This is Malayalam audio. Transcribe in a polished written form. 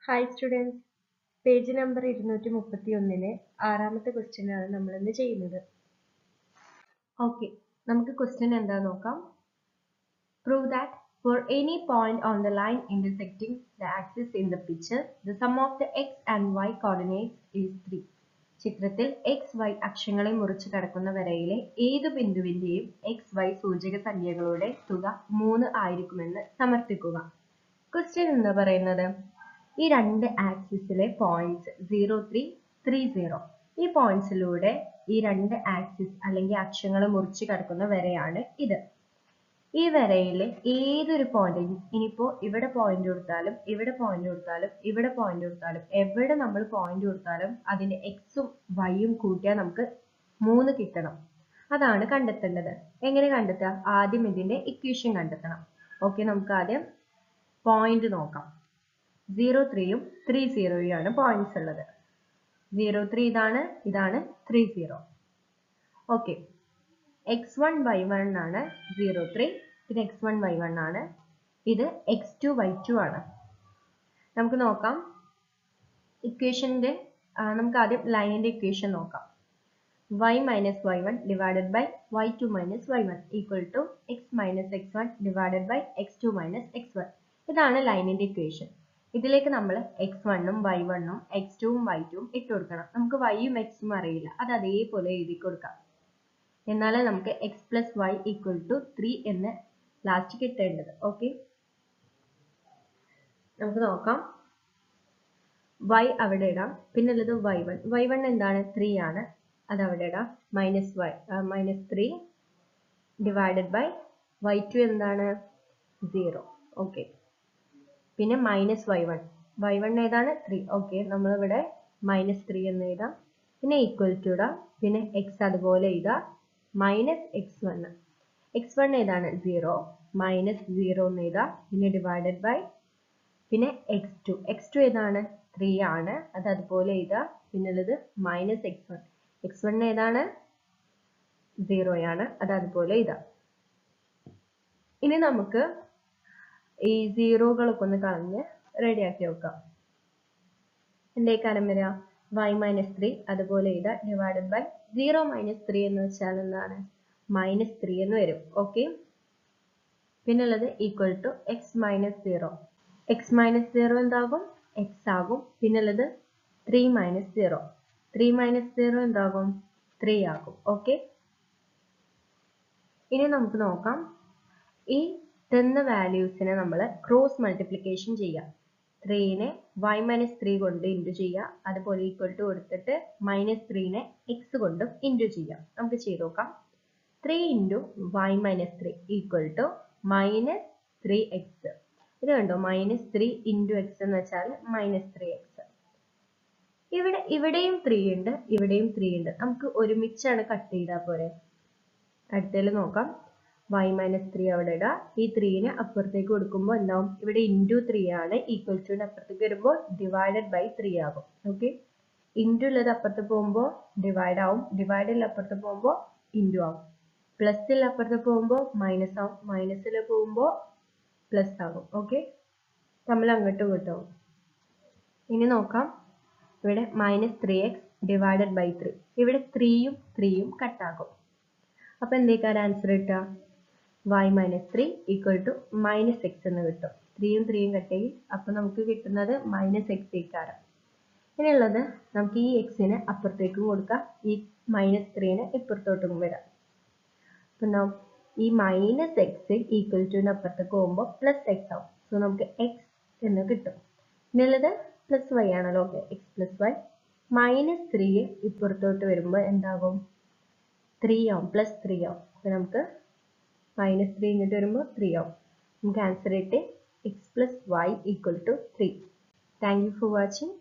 Hi students, പേജ് നമ്പർ 231 ആറാമത്തെ ക്വസ്റ്റ്യൻ ആണ് നമ്മൾ ഇന്ന് ചെയ്യുന്നത്. ഓക്കെ, നമുക്ക് ക്വസ്റ്റ്യൻ എന്താ നോക്കാം. Prove that for any point on the line intersecting the axis in the picture, the sum of the x and y coordinates is 3. ചിത്രത്തിൽ x, y അക്ഷങ്ങളെ മുറിച്ച് കടക്കുന്ന വരയിലെ ഏതു ബിന്ദുവിന്റെയും x, y സൂചക സംഖ്യകളുടെ തുക 3 ആയിരിക്കുമെന്ന് സമർത്ഥിക്കുക. ക്വസ്റ്റ്യൻ എന്താ പറയുന്നത്? ഈ രണ്ട് ആക്സിസിലെ പോയിന്റ്സ് 0, 3, 3, 0. ഈ പോയിന്റ്സിലൂടെ ഈ രണ്ട് ആക്സിസ് അല്ലെങ്കിൽ അക്ഷങ്ങൾ മുറിച്ച് കടക്കുന്ന വരയാണ് ഇത്. ഈ വരയിലെ ഏതൊരു പോയിന്റും, ഇനിയിപ്പോ ഇവിടെ പോയിന്റ് കൊടുത്താലും ഇവിടെ പോയിന്റ് കൊടുത്താലും ഇവിടെ പോയിന്റ് കൊടുത്താലും എവിടെ നമ്മൾ പോയിന്റ് കൊടുത്താലും അതിന്റെ എക്സും വൈയും കൂട്ടിയാൽ നമുക്ക് 3 കിട്ടണം. അതാണ് കണ്ടെത്തേണ്ടത്. എങ്ങനെ കണ്ടെത്തുക? ആദ്യം ഇതിന്റെ ഇക്വേഷൻ കണ്ടെത്തണം. ഓക്കെ, നമുക്ക് ആദ്യം പോയിന്റ് നോക്കാം. 0, 3യും 3, 0യുമാണ് പോയിന്റ്സ് ഉള്ളത്. 0, 3 ഇതാണ്, ഇതാണ് 3, 0. ഓക്കെ, x1 y1 ആണ് 0, 3. ഇത് x1 y1 ആണ്. ഇത് x2 y2 ആണ്. നമുക്ക് നോക്കാം ഇക്വേഷന്റെ, നമുക്ക് ആദ്യം ലൈനിന്റെ ഇക്വേഷൻ നോക്കാം. y minus y1 divided by y2 minus y1 equal to x minus x1 divided by x2 minus x1. ഇതാണ് ലൈനിന്റെ ഇക്വേഷൻ. ഇതിലേക്ക് നമ്മൾ x1ഉം y1ഉം x2ഉം y2ഉം ഇട്ട് കൊടുക്കണം. നമുക്ക് yയും xഉം അറിയില്ല, അത് അതേപോലെ എഴുതി കൊടുക്കാം. എന്നാലേ നമുക്ക് x plus y equal to 3 എന്ന് ലാസ്റ്റ് കിട്ടേണ്ടത്. ഓക്കെ, നമുക്ക് നോക്കാം. y അവിടെ ഇടാം, പിന്നെ ഉള്ളത് y1 എന്താണ്? 3 ആണ്, അത് അവിടെ ഇടാം. minus 3 divided by y2 എന്താണ്? 0. ഓക്കെ, പിന്നെ മൈനസ് y1 ഏതാണ്? 3. ഓക്കെ, നമ്മളിവിടെ -3 എന്ന് എഴുതാം. പിന്നെ ഈക്വൽ ടു ഇടാം, പിന്നെ x അതുപോലെ എഴുതാം. മൈനസ് x1 ഏതാണ്? 0. -0 എന്ന് എഴുതാം. പിന്നെ ഡിവൈഡഡ് ബൈ, പിന്നെ x2 ഏതാണ്? 3 ആണ്, അത് അതുപോലെ എഴുതാം. പിന്നെ ഉള്ളത് മൈനസ് x1 ഏതാണ്? 0 ആണ്, അത് അതുപോലെ എഴുതാം. ഇനി നമുക്ക് ഈ സീറോകളൊക്കെ ഒന്ന് കളഞ്ഞ് റെഡിയാക്കി വെക്കാം. എന്തേക്കാരം വരിക? y minus 3 അതുപോലെ എഴുതാം. ഡിവൈഡഡ് ബൈ 0 minus 3 എന്ന് വെച്ചാൽ എന്താണ്? -3 എന്ന് വരും. ഓക്കെ, പിന്നെ ഉള്ളത് equal to x minus 0. x minus 0 എന്താകും? x ആകും. പിന്നെ ഉള്ളത് 3 minus 0. 3 minus 0 എന്താകും? 3 ആകും. ഓക്കെ, ഇനി നമുക്ക് നോക്കാം. ഈ തന്ന വാല്യൂസിനെ നമ്മൾ ക്രോസ് മൾട്ടിപ്ലിക്കേഷൻ ചെയ്യാം. 3നെ y minus 3 കൊണ്ട് ഇൻറ്റു ചെയ്യാം. അതുപോലെ ഈക്വൽ ടു കൊടുത്തിട്ട് -3നെ x കൊണ്ടും ഇൻറ്റു ചെയ്യാം. നമുക്ക് ചെയ്ത് നോക്കാം. 3 into y minus 3 equal to -3x. ഇത് കണ്ടോ? -3 ഇൻറ്റു x എന്ന് വെച്ചാൽ -3x. ഇവിടെയും 3 ഉണ്ട്, ഇവിടെയും 3 ഉണ്ട്. നമുക്ക് ഒരുമിച്ചാണ് കട്ട് ചെയ്താൽ പോരെ. അടുത്തതിൽ നോക്കാം. y minus 3 അവിടെ ഇടാം. ഈ 3നെ അപ്പുറത്തേക്ക് കൊടുക്കുമ്പോൾ എന്താവും? ഇവിടെ ഇൻറ്റു 3 ആണ്, ഈക്വൽ ടു അപ്പുറത്തേക്ക് വരുമ്പോൾ ഡിവൈഡഡ് ബൈ 3 ആകും. ഓക്കെ, ഇൻറ്റു ഉള്ളത് അപ്പുറത്ത് പോകുമ്പോൾ ഡിവൈഡ് ആവും, ഡിവൈഡിൽ അപ്പുറത്ത് പോകുമ്പോൾ ഇൻറ്റു ആവും, പ്ലസിൽ അപ്പുറത്ത് പോകുമ്പോൾ മൈനസ് ആവും, മൈനസിൽ പോകുമ്പോൾ പ്ലസ് ആകും. ഓക്കെ, തമ്മിൽ അങ്ങോട്ടും ഇങ്ങോട്ടും ആവും. ഇനി നോക്കാം. ഇവിടെ -3x ഡിവൈഡഡ് ബൈ 3. ഇവിടെ 3യും 3യും കട്ടാകും. അപ്പൊ എന്തേക്കാരം ആൻസർ കിട്ടുക? y minus 3 equal to -x എന്ന് കിട്ടും. 3യും 3യും കട്ട് ചെയ്യും, അപ്പൊ നമുക്ക് കിട്ടുന്നത് -x ഏക്കാരം. ഇനിയുള്ളത് നമുക്ക് ഈ എക്സിനെ അപ്പുറത്തേക്കും കൊടുക്കാം, ഈ -3നെ ഇപ്പുറത്തോട്ടും വരാം. അപ്പൊ ഈ -x ഈക്വൽ ടു അപ്പുറത്തേക്ക് പോകുമ്പോൾ +x ആവും. സോ നമുക്ക് x എന്ന് കിട്ടും. ഇനിയുള്ളത് +y ആണല്ലോ. Okay, x plus y. -3 ഇപ്പുറത്തോട്ട് വരുമ്പോൾ എന്താകും? 3 ആവും, +3 ആവും. അപ്പൊ നമുക്ക് -3 ഇങ്ങോട്ട് വരുമ്പോൾ 3 ആവും. നമുക്ക് ആൻസർ കിട്ടി x plus y equal to 3. Thank you for watching.